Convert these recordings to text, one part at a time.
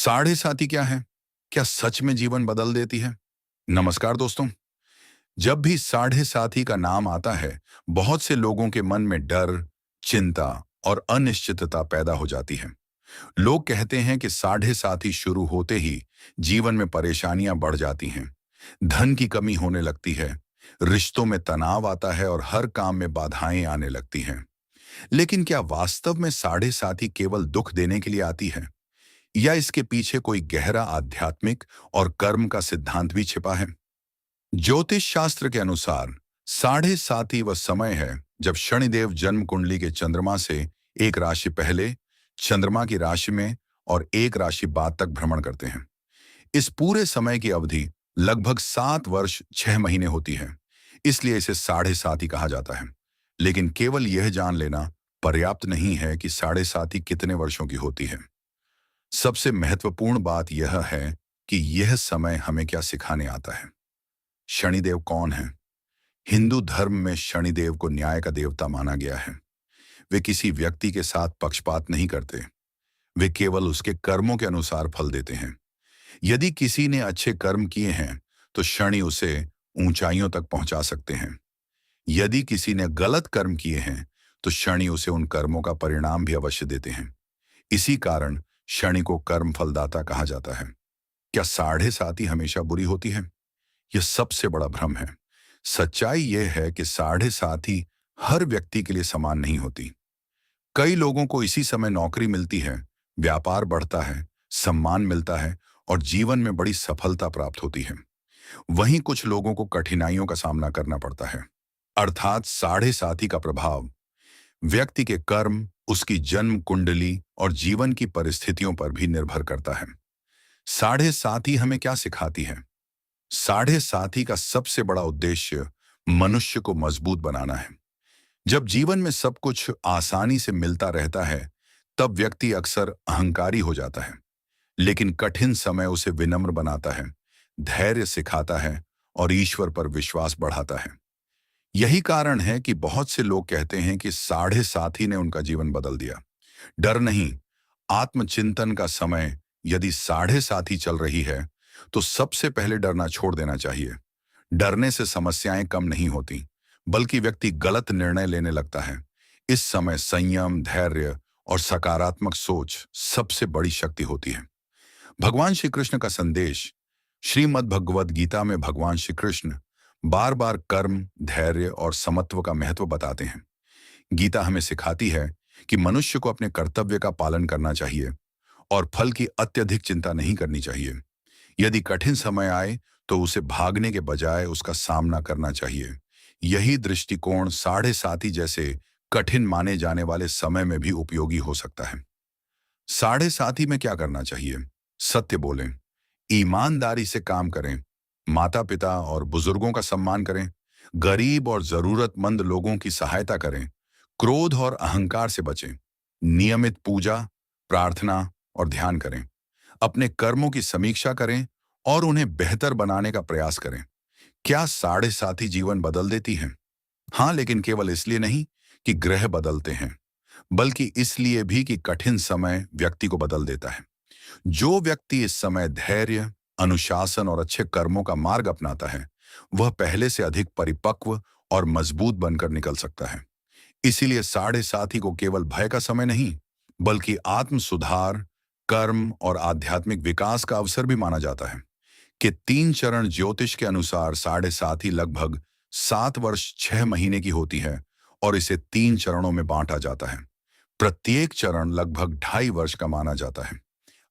साढ़े साथी क्या है? क्या सच में जीवन बदल देती है? नमस्कार दोस्तों। जब भी साढ़े साथी का नाम आता है, बहुत से लोगों के मन में डर, चिंता और अनिश्चितता पैदा हो जाती है। लोग कहते हैं कि साढ़े साथी शुरू होते ही जीवन में परेशानियां बढ़ जाती हैं, धन की कमी होने लगती है, रिश्तों में तनाव आता है और हर काम में बाधाएं आने लगती हैं। लेकिन क्या वास्तव में साढ़े साथी केवल दुख देने के लिए आती है, या इसके पीछे कोई गहरा आध्यात्मिक और कर्म का सिद्धांत भी छिपा है? ज्योतिष शास्त्र के अनुसार साढ़े सात ही वह समय है जब शनिदेव जन्म कुंडली के चंद्रमा से एक राशि पहले, चंद्रमा की राशि में और एक राशि बाद तक भ्रमण करते हैं। इस पूरे समय की अवधि लगभग 7 वर्ष 6 महीने होती है, इसलिए इसे साढ़े सात ही कहा जाता है। लेकिन केवल यह जान लेना पर्याप्त नहीं है कि साढ़े सात ही कितने वर्षों की होती है। सबसे महत्वपूर्ण बात यह है कि यह समय हमें क्या सिखाने आता है। शनिदेव कौन है? हिंदू धर्म में शनिदेव को न्याय का देवता माना गया है। वे किसी व्यक्ति के साथ पक्षपात नहीं करते। वे केवल उसके कर्मों के अनुसार फल देते हैं। यदि किसी ने अच्छे कर्म किए हैं तो शनि उसे ऊंचाइयों तक पहुंचा सकते हैं। यदि किसी ने गलत कर्म किए हैं तो शनि उसे उन कर्मों का परिणाम भी अवश्य देते हैं। इसी कारण शनि को कर्म फलदाता कहा जाता है। क्या साढ़े सात ही हमेशा बुरी होती है? यह सबसे बड़ा भ्रम है। सच्चाई यह है कि साढ़े सात ही हर व्यक्ति के लिए समान नहीं होती। कई लोगों को इसी समय नौकरी मिलती है, व्यापार बढ़ता है, सम्मान मिलता है और जीवन में बड़ी सफलता प्राप्त होती है। वहीं कुछ लोगों को कठिनाइयों का सामना करना पड़ता है। अर्थात साढ़े सात ही का प्रभाव व्यक्ति के कर्म, उसकी जन्म कुंडली और जीवन की परिस्थितियों पर भी निर्भर करता है। साढ़े साथी हमें क्या सिखाती है? साढ़े साथी का सबसे बड़ा उद्देश्य मनुष्य को मजबूत बनाना है। जब जीवन में सब कुछ आसानी से मिलता रहता है, तब व्यक्ति अक्सर अहंकारी हो जाता है। लेकिन कठिन समय उसे विनम्र बनाता है, धैर्य सिखाता है और ईश्वर पर विश्वास बढ़ाता है। यही कारण है कि बहुत से लोग कहते हैं कि साढ़े साथी ने उनका जीवन बदल दिया। डर नहीं, आत्मचिंतन का समय यदि साढ़े साथी चल रही है तो सबसे पहले डरना छोड़ देना चाहिए। डरने से समस्याएं कम नहीं होती, बल्कि व्यक्ति गलत निर्णय लेने लगता है। इस समय संयम, धैर्य और सकारात्मक सोच सबसे बड़ी शक्ति होती है। भगवान श्री कृष्ण का संदेश श्रीमद् भगवद गीता में भगवान श्री कृष्ण बार बार कर्म, धैर्य और समत्व का महत्व बताते हैं। गीता हमें सिखाती है कि मनुष्य को अपने कर्तव्य का पालन करना चाहिए और फल की अत्यधिक चिंता नहीं करनी चाहिए। यदि कठिन समय आए तो उसे भागने के बजाय उसका सामना करना चाहिए। यही दृष्टिकोण साढ़े साती जैसे कठिन माने जाने वाले समय में भी उपयोगी हो सकता है। साढ़े साथी में क्या करना चाहिए? सत्य बोलें, ईमानदारी से काम करें, माता पिता और बुजुर्गों का सम्मान करें, गरीब और जरूरतमंद लोगों की सहायता करें, क्रोध और अहंकार से बचें, नियमित पूजा, प्रार्थना और ध्यान करें, अपने कर्मों की समीक्षा करें और उन्हें बेहतर बनाने का प्रयास करें। क्या साढ़े साथी जीवन बदल देती हैं? हाँ, लेकिन केवल इसलिए नहीं कि ग्रह बदलते हैं, बल्कि इसलिए भी कि कठिन समय व्यक्ति को बदल देता है। जो व्यक्ति इस समय धैर्य, अनुशासन और अच्छे कर्मों का मार्ग अपनाता है, वह पहले से अधिक परिपक्व और मजबूत बनकर निकल सकता है। इसीलिए साढ़े साथी को केवल भय का समय नहीं, बल्कि आत्म सुधार, कर्म और आध्यात्मिक विकास का अवसर भी माना जाता है। कि 3 चरण ज्योतिष के अनुसार साढ़े साथी लगभग 7 वर्ष 6 महीने की होती है और इसे 3 चरणों में बांटा जाता है। प्रत्येक चरण लगभग 2.5 वर्ष का माना जाता है।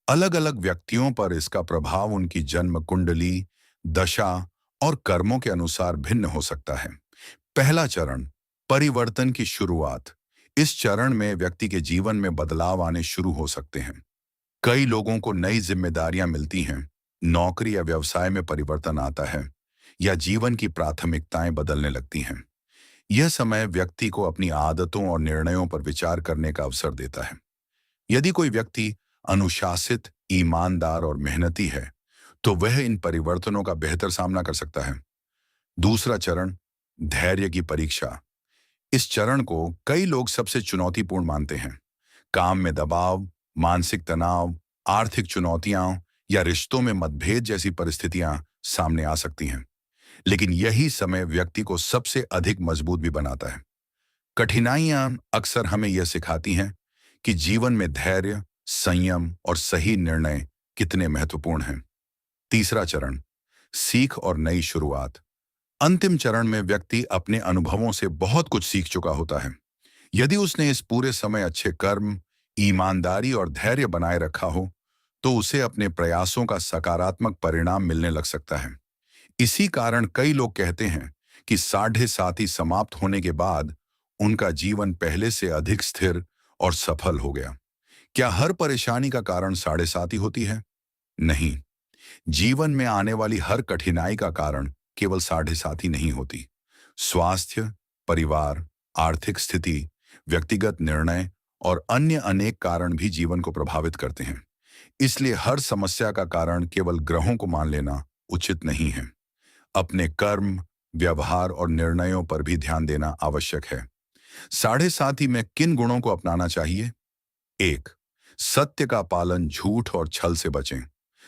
अलग अलग व्यक्तियों पर इसका प्रभाव उनकी जन्म कुंडली, दशा और कर्मों के अनुसार भिन्न हो सकता है। पहला चरण, परिवर्तन की शुरुआत। इस चरण में व्यक्ति के जीवन में बदलाव आने शुरू हो सकते हैं। कई लोगों को नई जिम्मेदारियां मिलती हैं, नौकरी या व्यवसाय में परिवर्तन आता है, या जीवन की प्राथमिकताएं बदलने लगती हैं। यह समय व्यक्ति को अपनी आदतों और निर्णयों पर विचार करने का अवसर देता है। यदि कोई व्यक्ति अनुशासित, ईमानदार और मेहनती है, तो वह इन परिवर्तनों का बेहतर सामना कर सकता है। दूसरा चरण, धैर्य की परीक्षा। इस चरण को कई लोग सबसे चुनौतीपूर्ण मानते हैं। काम में दबाव, मानसिक तनाव आर्थिक चुनौतियां या रिश्तों में मतभेद जैसी परिस्थितियां सामने आ सकती हैं। लेकिन यही समय व्यक्ति को सबसे अधिक मजबूत भी बनाता है। कठिनाइयां अक्सर हमें यह सिखाती हैं कि जीवन में धैर्य, संयम और सही निर्णय कितने महत्वपूर्ण हैं। तीसरा चरण, सीख और नई शुरुआत। अंतिम चरण में व्यक्ति अपने अनुभवों से बहुत कुछ सीख चुका होता है। यदि उसने इस पूरे समय अच्छे कर्म, ईमानदारी और धैर्य बनाए रखा हो, तो उसे अपने प्रयासों का सकारात्मक परिणाम मिलने लग सकता है। इसी कारण कई लोग कहते हैं कि साढ़े साथी समाप्त होने के बाद उनका जीवन पहले से अधिक स्थिर और सफल हो गया। क्या हर परेशानी का कारण साढ़े साथी होती है? नहीं। जीवन में आने वाली हर कठिनाई का कारण केवल साढ़े साथी नहीं होती। स्वास्थ्य, परिवार, आर्थिक स्थिति, व्यक्तिगत निर्णय और अन्य अनेक कारण भी जीवन को प्रभावित करते हैं। इसलिए हर समस्या का कारण केवल ग्रहों को मान लेना उचित नहीं है। अपने कर्म, व्यवहार और निर्णयों पर भी ध्यान देना आवश्यक है। साढ़े साथी में किन गुणों को अपनाना चाहिए? एक, सत्य का पालन, झूठ और छल से बचें।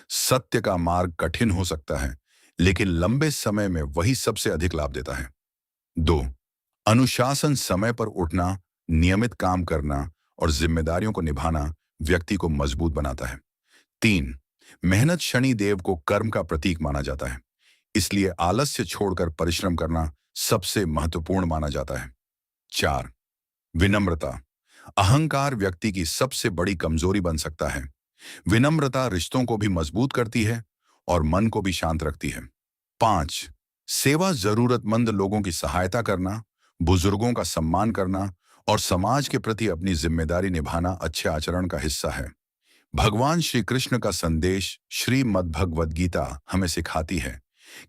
सत्य का मार्ग कठिन हो सकता है, लेकिन लंबे समय में वही सबसे अधिक लाभ देता है। दो, अनुशासन, समय पर उठना, नियमित काम करना और जिम्मेदारियों को निभाना व्यक्ति को मजबूत बनाता है। तीन, मेहनत शनि देव को कर्म का प्रतीक माना जाता है, इसलिए आलस्य छोड़कर परिश्रम करना सबसे महत्वपूर्ण माना जाता है। चार, विनम्रता। अहंकार व्यक्ति की सबसे बड़ी कमजोरी बन सकता है। विनम्रता रिश्तों को भी मजबूत करती है और मन को भी शांत रखती है। पांच, सेवा, जरूरतमंद लोगों की सहायता करना, बुजुर्गों का सम्मान करना और समाज के प्रति अपनी जिम्मेदारी निभाना अच्छे आचरण का हिस्सा है। भगवान श्री कृष्ण का संदेश श्रीमद् भगवद गीता हमें सिखाती है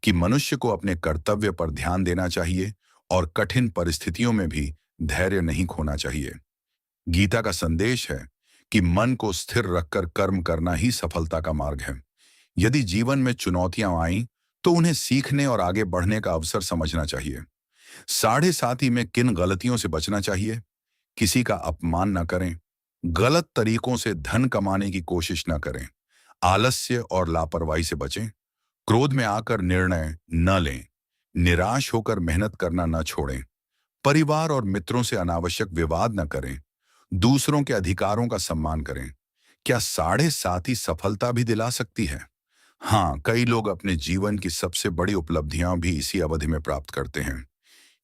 कि मनुष्य को अपने कर्तव्य पर ध्यान देना चाहिए और कठिन परिस्थितियों में भी धैर्य नहीं खोना चाहिए। गीता का संदेश है कि मन को स्थिर रखकर कर्म करना ही सफलता का मार्ग है। यदि जीवन में चुनौतियां आईं, तो उन्हें सीखने और आगे बढ़ने का अवसर समझना चाहिए। साढ़े साथी में किन गलतियों से बचना चाहिए? किसी का अपमान न करें, गलत तरीकों से धन कमाने की कोशिश न करें, आलस्य और लापरवाही से बचें, क्रोध में आकर निर्णय न लें, निराश होकर मेहनत करना न छोड़ें, परिवार और मित्रों से अनावश्यक विवाद न करें, दूसरों के अधिकारों का सम्मान करें। क्या साढ़े साथी सफलता भी दिला सकती है? हाँ, कई लोग अपने जीवन की सबसे बड़ी उपलब्धियां भी इसी अवधि में प्राप्त करते हैं।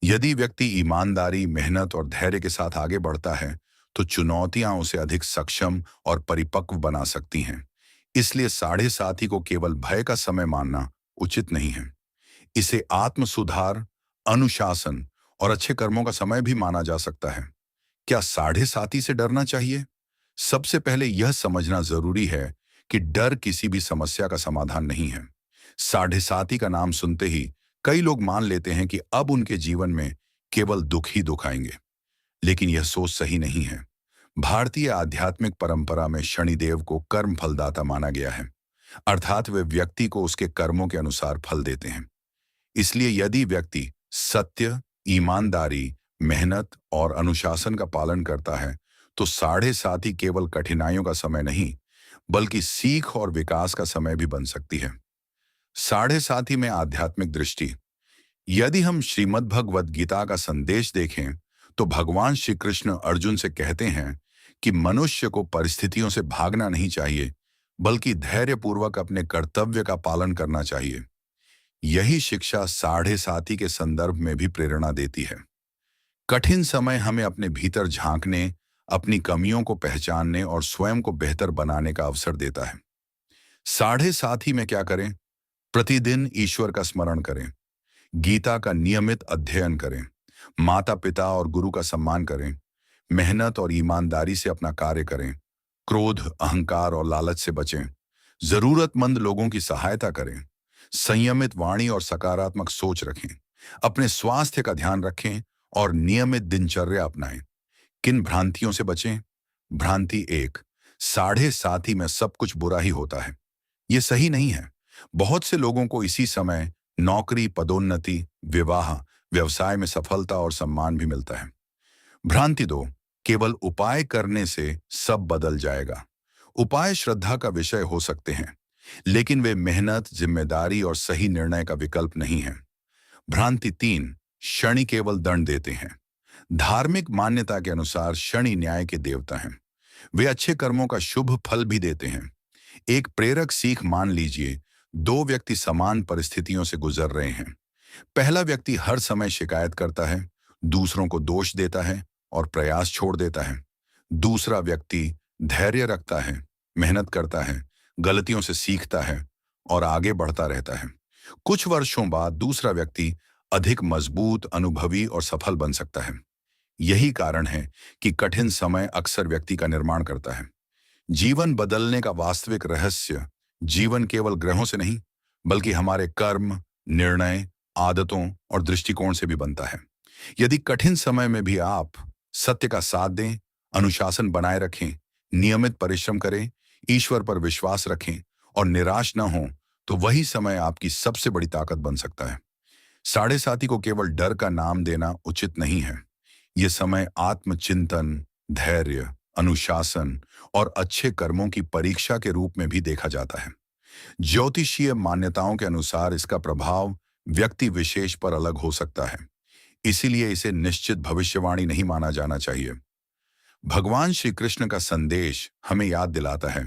यदि व्यक्ति ईमानदारी, मेहनत और धैर्य के साथ आगे बढ़ता है, तो चुनौतियां उसे अधिक सक्षम और परिपक्व बना सकती हैं। इसलिए साढ़े साथी को केवल भय का समय मानना उचित नहीं है। इसे आत्म सुधार, अनुशासन और अच्छे कर्मों का समय भी माना जा सकता है। क्या साढ़े साथी से डरना चाहिए? सबसे पहले यह समझना जरूरी है कि डर किसी भी समस्या का समाधान नहीं है। साढ़े साथी का नाम सुनते ही कई लोग मान लेते हैं कि अब उनके जीवन में केवल दुख ही दुख आएंगे, लेकिन यह सोच सही नहीं है। भारतीय आध्यात्मिक परंपरा में शनिदेव को कर्म फलदाता माना गया है, अर्थात वे व्यक्ति को उसके कर्मों के अनुसार फल देते हैं। इसलिए यदि व्यक्ति सत्य, ईमानदारी, मेहनत और अनुशासन का पालन करता है, तो साढ़े साथी केवल कठिनाइयों का समय नहीं, बल्कि सीख और विकास का समय भी बन सकती है। साढ़े साथी में आध्यात्मिक दृष्टि। यदि हम श्रीमद् भगवद गीता का संदेश देखें, तो भगवान श्री कृष्ण अर्जुन से कहते हैं कि मनुष्य को परिस्थितियों से भागना नहीं चाहिए, बल्कि धैर्यपूर्वक अपने कर्तव्य का पालन करना चाहिए। यही शिक्षा साढ़े साथी के संदर्भ में भी प्रेरणा देती है। कठिन समय हमें अपने भीतर झांकने, अपनी कमियों को पहचानने और स्वयं को बेहतर बनाने का अवसर देता है। साढ़े साथी में क्या करें? प्रतिदिन ईश्वर का स्मरण करें, गीता का नियमित अध्ययन करें, माता पिता और गुरु का सम्मान करें, मेहनत और ईमानदारी से अपना कार्य करें, क्रोध, अहंकार और लालच से बचें, जरूरतमंद लोगों की सहायता करें, संयमित वाणी और सकारात्मक सोच रखें, अपने स्वास्थ्य का ध्यान रखें और नियमित दिनचर्या अपनाएं। किन भ्रांतियों से बचें? भ्रांति एक, साढ़े साथी में सब कुछ बुरा ही होता है। ये सही नहीं है। बहुत से लोगों को इसी समय नौकरी, पदोन्नति, विवाह, व्यवसाय में सफलता और सम्मान भी मिलता है। भ्रांति दो, केवल उपाय करने से सब बदल जाएगा। उपाय श्रद्धा का विषय हो सकते हैं, लेकिन वे मेहनत, जिम्मेदारी और सही निर्णय का विकल्प नहीं है। भ्रांति 3, शनि केवल दंड देते हैं। धार्मिक मान्यता के अनुसार शनि न्याय के देवता हैं। वे अच्छे कर्मों का शुभ फल भी देते हैं। एक प्रेरक सीख मान लीजिए, दो व्यक्ति समान परिस्थितियों से गुजर रहे हैं। पहला व्यक्ति हर समय शिकायत करता है, दूसरों को दोष देता है और प्रयास छोड़ देता है। दूसरा व्यक्ति धैर्य रखता है, मेहनत करता है, गलतियों से सीखता है और आगे बढ़ता रहता है। कुछ वर्षों बाद दूसरा व्यक्ति अधिक मजबूत, अनुभवी और सफल बन सकता है। यही कारण है कि कठिन समय अक्सर व्यक्ति का निर्माण करता है। जीवन बदलने का वास्तविक रहस्य जीवन केवल ग्रहों से नहीं, बल्कि हमारे कर्म, निर्णय, आदतों और दृष्टिकोण से भी बनता है। यदि कठिन समय में भी आप सत्य का साथ दें, अनुशासन बनाए रखें, नियमित परिश्रम करें, ईश्वर पर विश्वास रखें और निराश न हों, तो वही समय आपकी सबसे बड़ी ताकत बन सकता है। साढ़े साथी को केवल डर का नाम देना उचित नहीं है। ये समय आत्मचिंतन, धैर्य, अनुशासन और अच्छे कर्मों की परीक्षा के रूप में भी देखा जाता है। ज्योतिषीय मान्यताओं के अनुसार इसका प्रभाव व्यक्ति विशेष पर अलग हो सकता है, इसीलिए इसे निश्चित भविष्यवाणी नहीं माना जाना चाहिए। भगवान श्री कृष्ण का संदेश हमें याद दिलाता है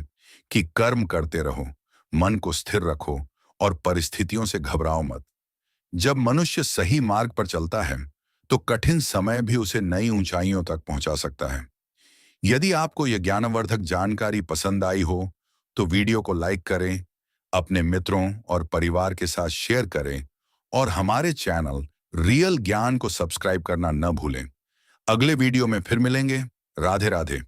कि कर्म करते रहो, मन को स्थिर रखो और परिस्थितियों से घबराओ मत। जब मनुष्य सही मार्ग पर चलता है, तो कठिन समय भी उसे नई ऊंचाइयों तक पहुंचा सकता है। यदि आपको यह ज्ञानवर्धक जानकारी पसंद आई हो, तो वीडियो को लाइक करें, अपने मित्रों और परिवार के साथ शेयर करें और हमारे चैनल रियल ज्ञान को सब्सक्राइब करना न भूलें। अगले वीडियो में फिर मिलेंगे। राधे राधे।